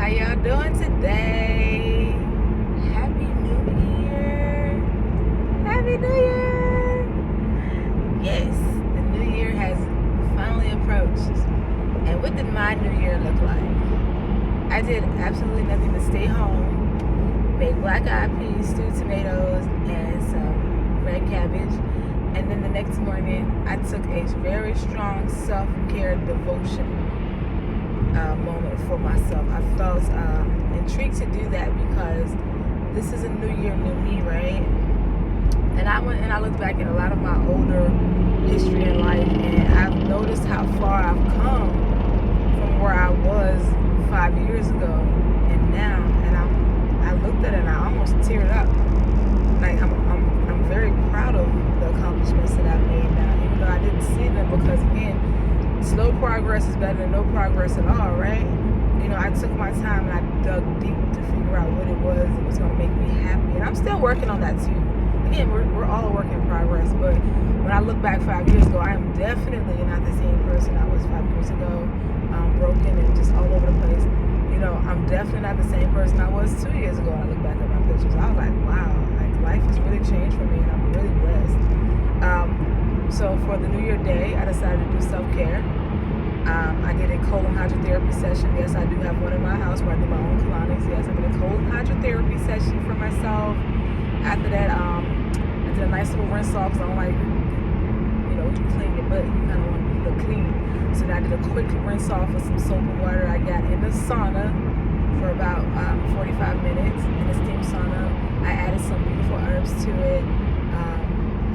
How y'all doing today? Happy New Year! Happy New Year! Yes, the new year has finally approached. And what did my new year look like? I did absolutely nothing but stay home, make black-eyed peas, stewed tomatoes, and some red cabbage. And then the next morning, I took a very strong self-care devotion moment for myself. I felt intrigued to do that because this is a new year, new me, right? And I went and I looked back at a lot of my older history in life, and I've noticed how far I've come from where I was 5 years ago and now. And I looked at it and I almost teared up. Like I'm very proud of the accomplishments that I've made now, even though I didn't see them, because again, slow progress is better than no progress at all, right? You know, I took my time and I dug deep to figure out what it was going to make me happy. And I'm still working on that too. Again, we're all a work in progress. But when I look back 5 years ago, I am definitely not the same person I was 5 years ago. Broken and just all over the place. You know, I'm definitely not the same person I was 2 years ago. I look back at my pictures. I was like, wow, like life has really changed for me, and I'm really blessed. So for the New Year day, I decided to do self-care. I did a colon hydrotherapy session. Yes, I do have one in my house where I do my own colonics. Yes, I did a colon hydrotherapy session for myself. After that, I did a nice little rinse off, because I don't like, you know, you clean your butt, you kind of want to look clean. So then I did a quick rinse off with some soap and water. I got in the sauna for about 45 minutes in the steam sauna. I added some beautiful herbs to it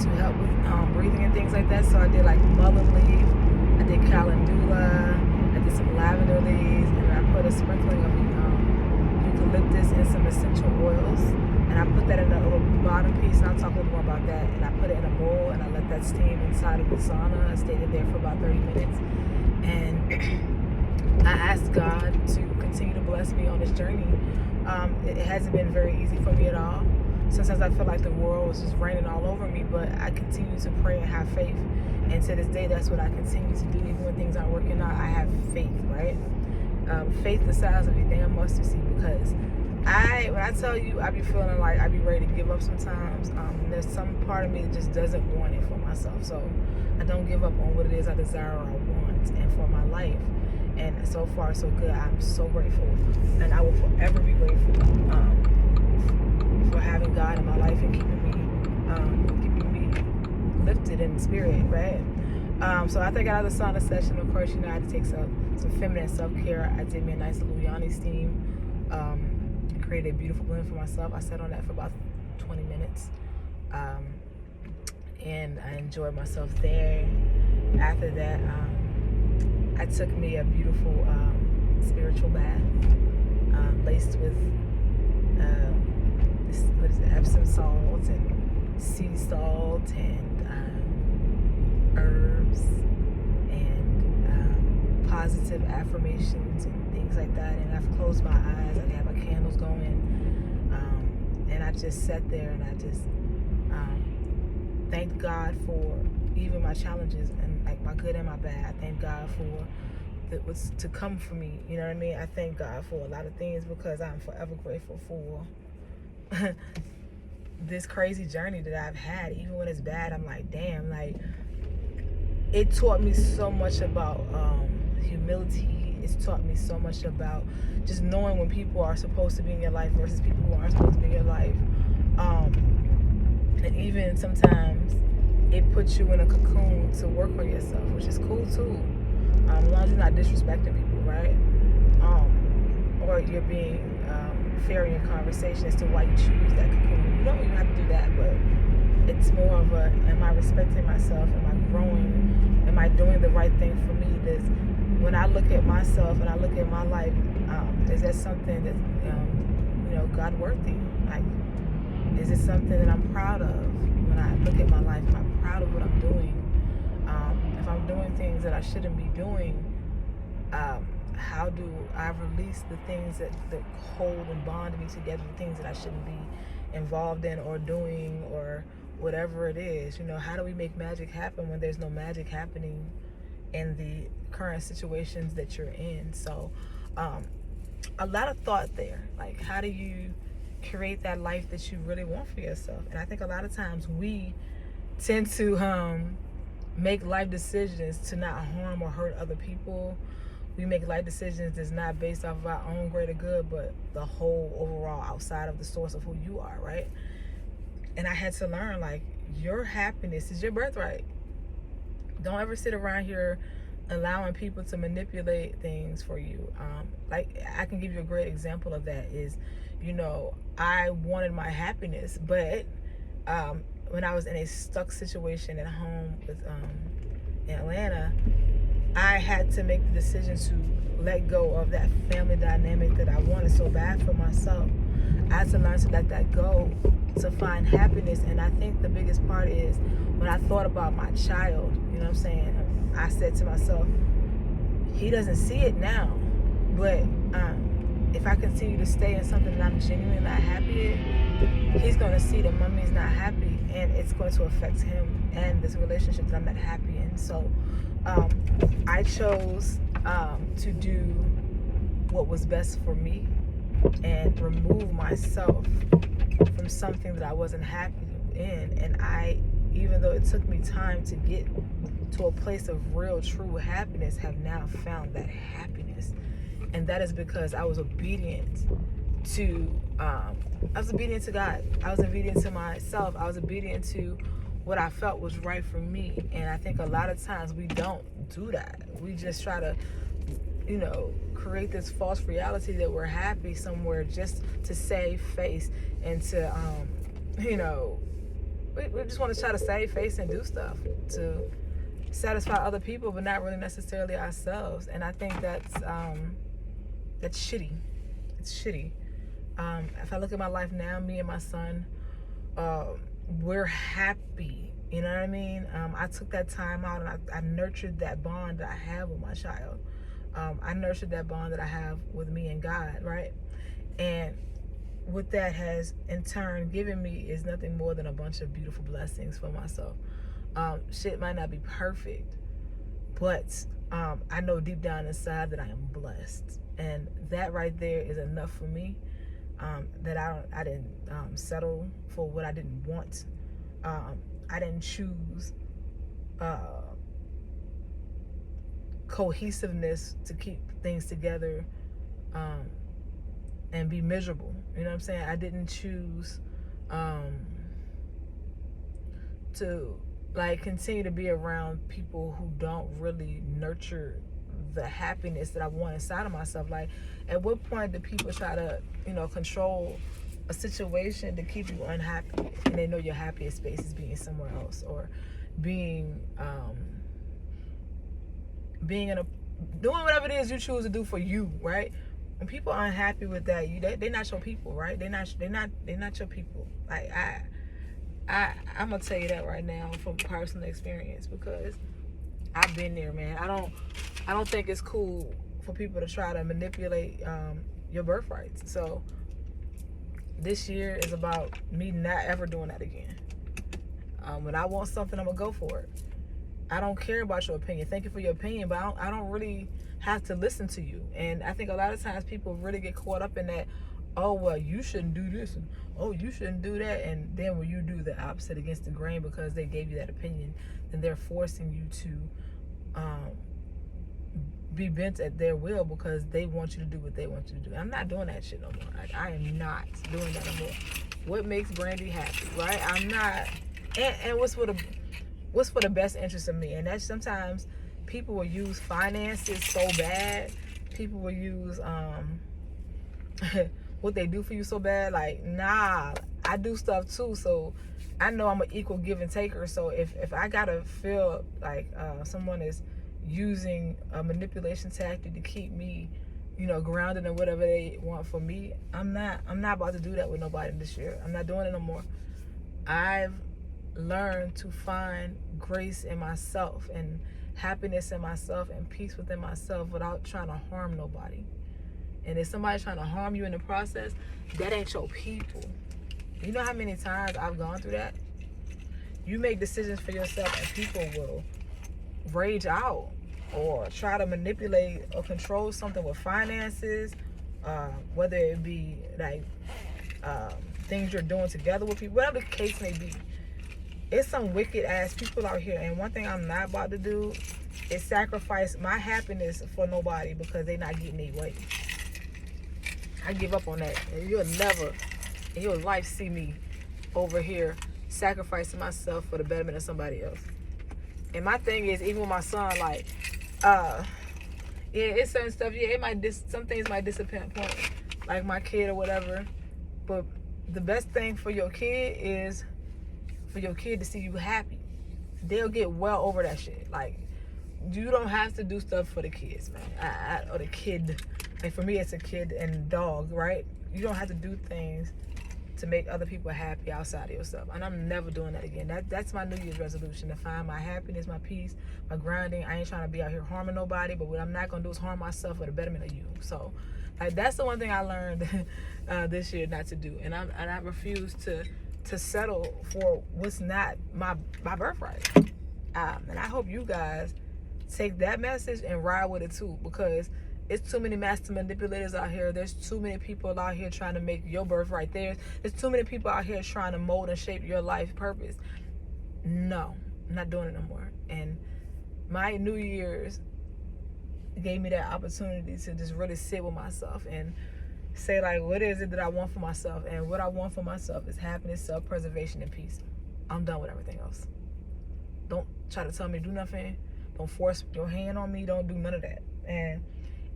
to help with breathing and things like that. So I did like mullein leaf, I did calendula, I did some lavender leaves, and I put a sprinkling of eucalyptus and some essential oils. And I put that in a little bottom piece, and I'll talk a little more about that. And I put it in a bowl, and I let that steam inside of the sauna. I stayed in there for about 30 minutes. And I asked God to continue to bless me on this journey. It hasn't been very easy for me at all. Sometimes I feel like the world was just raining all over me, but I continue to pray and have faith. And to this day, that's what I continue to do. Even when things aren't working out, I have faith, right? Faith the size of a damn mustard seed, because when I tell you, I be feeling like I be ready to give up sometimes. There's some part of me that just doesn't want it for myself. So I don't give up on what it is I desire or I want and for my life. And so far, so good. I'm so grateful. And I will forever be grateful for having God in my life and keeping me lifted in spirit, right? So after I got out of the sauna session, of course, you know, I had to take some feminine self-care. I did me a nice little yoni steam. Created a beautiful blend for myself. I sat on that for about 20 minutes. And I enjoyed myself there. After that, I took me a beautiful spiritual bath, laced with Epsom salt and sea salt and herbs and positive affirmations and things like that. And I've closed my eyes. I have my candles going, and I just sat there and I just thanked God for even my challenges, and like my good and my bad. I thank God for what's to come for me. You know what I mean? I thank God for a lot of things, because I'm forever grateful for this crazy journey that I've had. Even when it's bad, I'm like, damn, like it taught me so much about humility. It's taught me so much about just knowing when people are supposed to be in your life versus people who aren't supposed to be in your life. And even sometimes it puts you in a cocoon to work on yourself, which is cool too. As long as you're not disrespecting people, right? Or you're being fair in your conversation as to why you choose that cocoon. You don't even have to do that, but it's more of a, am I respecting myself? Am I growing? Am I doing the right thing for me? When I look at myself and I look at my life, is that something that, you know, God worthy? Like, is it something that I'm proud of? When I look at my life, am I proud of what I'm doing? If I'm doing things that I shouldn't be doing, how do I release the things that hold and bond me together, the things that I shouldn't be involved in or doing or whatever it is? You know, how do we make magic happen when there's no magic happening in the current situations that you're in? So a lot of thought there. Like, how do you create that life that you really want for yourself? And I think a lot of times we tend to make life decisions to not harm or hurt other people. We make life decisions that's not based off of our own greater good, but the whole overall outside of the source of who you are, right? And I had to learn, like, your happiness is your birthright. Don't ever sit around here allowing people to manipulate things for you. Like, I can give you a great example of that is, I wanted my happiness, but when I was in a stuck situation at home with in Atlanta, I had to make the decision to let go of that family dynamic that I wanted so bad for myself. I had to learn to let that go to find happiness. And I think the biggest part is when I thought about my child, I said to myself, he doesn't see it now, but if I continue to stay in something that I'm genuinely not happy in, he's going to see that mommy's not happy, and it's going to affect him and this relationship that I'm not happy in. So I chose to do what was best for me and remove myself from something that I wasn't happy in. And even though it took me time to get to a place of real, true happiness, have now found that happiness. And that is because I was obedient to God. I was obedient to myself. I was obedient to what I felt was right for me. And I think a lot of times we don't do that. We just try to, create this false reality that we're happy somewhere just to save face and to, we just want to try to save face and do stuff to satisfy other people, but not really necessarily ourselves. And I think that's shitty. It's shitty. If I look at my life now, me and my son, we're happy. You know what I mean? I took that time out and I nurtured that bond that I have with my child. I nurtured that bond that I have with me and God, right? And what that has in turn given me is nothing more than a bunch of beautiful blessings for myself. Shit might not be perfect, but I know deep down inside that I am blessed. And that right there is enough for me, that I didn't settle for what I didn't want. I didn't choose cohesiveness to keep things together and be miserable. You know what I'm saying? I didn't choose to continue to be around people who don't really nurture the happiness that I want inside of myself. Like, at what point do people try to, control a situation to keep you unhappy, and they know your happiest space is being somewhere else, or being doing whatever it is you choose to do for you, right? When people are unhappy with that, they're not your people, right? They're not your people. Like, I'm gonna tell you that right now from personal experience, because I've been there, man. I don't think it's cool for people to try to manipulate your birthrights. So this year is about me not ever doing that again. When I want something, I'm gonna go for it. I don't care about your opinion. Thank you for your opinion, but I don't really have to listen to you. And I think a lot of times people really get caught up in that, oh, well, you shouldn't do this, and oh, you shouldn't do that. And then when you do the opposite against the grain because they gave you that opinion, then they're forcing you to be bent at their will because they want you to do what they want you to do. I'm not doing that shit no more. Like, I am not doing that no more. What makes Brandy happy, right? I'm not. And what's for the best interest of me? And that's sometimes people will use finances so bad. People will use what they do for you so bad. Like, nah, I do stuff too, so I know I'm an equal give and taker. So if I gotta feel like someone is using a manipulation tactic to keep me, grounded in whatever they want for me, I'm not about to do that with nobody this year. I'm not doing it no more. I've learned to find grace in myself and happiness in myself and peace within myself without trying to harm nobody. And if somebody's trying to harm you in the process, that ain't your people. You know how many times I've gone through that? You make decisions for yourself and people will rage out or try to manipulate or control something with finances whether it be like things you're doing together with people, whatever the case may be. It's some wicked ass people out here, and one thing I'm not about to do is sacrifice my happiness for nobody because they not getting their way. I give up on that, and you'll never in your life see me over here sacrificing myself for the betterment of somebody else. And my thing is, even with my son, like, yeah, it's certain stuff. Yeah, it might some things might disappoint, like my kid or whatever. But the best thing for your kid is for your kid to see you happy. They'll get well over that shit. Like, you don't have to do stuff for the kids, man, or the kid. Like, for me, it's a kid and dog, right? You don't have to do things to make other people happy outside of yourself. And I'm never doing that again. That's my New Year's resolution, to find my happiness, my peace, my grinding. I ain't trying to be out here harming nobody, but what I'm not going to do is harm myself for the betterment of you. So, like, that's the one thing I learned this year not to do. And I refuse to settle for what's not my birthright. And I hope you guys take that message and ride with it too, because it's too many master manipulators out here. There's too many people out here trying to make your birthright theirs. There's too many people out here trying to mold and shape your life purpose. No, I'm not doing it no more. And my New Year's gave me that opportunity to just really sit with myself and say, like, what is it that I want for myself? And what I want for myself is happiness, self-preservation, and peace. I'm done with everything else. Don't try to tell me to do nothing. Don't force your hand on me. Don't do none of that. And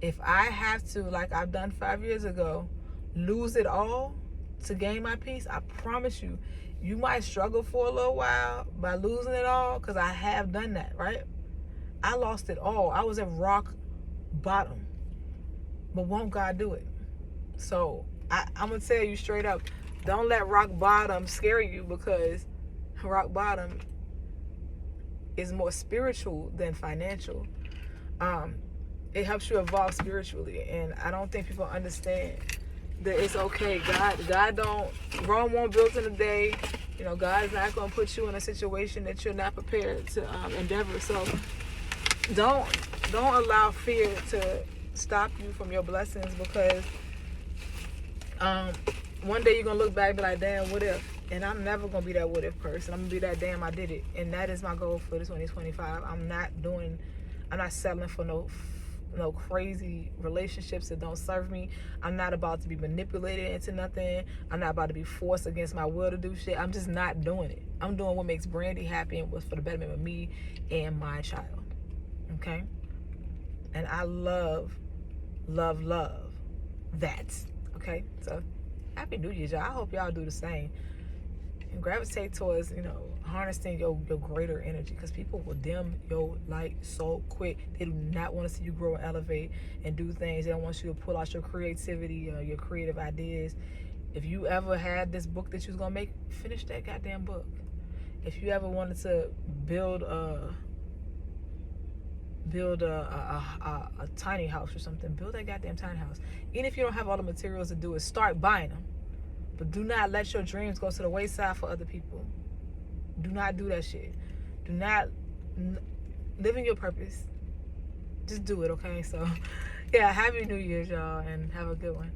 if I have to, like I've done 5 years ago, lose it all to gain my peace, I promise you, you might struggle for a little while by losing it all, because I have done that, right? I lost it all. I was at rock bottom. But won't God do it? So I'm going to tell you straight up, don't let rock bottom scare you, because rock bottom is more spiritual than financial. It helps you evolve spiritually, and I don't think people understand that it's okay. God don't, Rome won't build in a day. You know, God is not going to put you in a situation that you're not prepared to endeavor. So don't allow fear to stop you from your blessings, because one day you're going to look back and be like, damn, what if? And I'm never going to be that what if person. I'm going to be that damn I did it. And that is my goal for 2025. I'm not settling for no crazy relationships that don't serve me. I'm not about to be manipulated into nothing. I'm not about to be forced against my will to do shit. I'm just not doing it. I'm doing what makes Brandy happy and what's for the betterment of me and my child. Okay? And I love that. Okay? So, Happy New Year, y'all. I hope y'all do the same. And gravitate towards, harnessing your greater energy, because people will dim your light so quick. They do not want to see you grow and elevate and do things. They don't want you to pull out your creativity, your creative ideas. If you ever had this book that you was going to make, finish that goddamn book. If you ever wanted to build a tiny house or something, build that goddamn tiny house. Even if you don't have all the materials to do it, start buying them. But do not let your dreams go to the wayside for other people. Do not do that shit. Do not live in your purpose. Just do it, okay? So, yeah, Happy New Year's, y'all, and have a good one.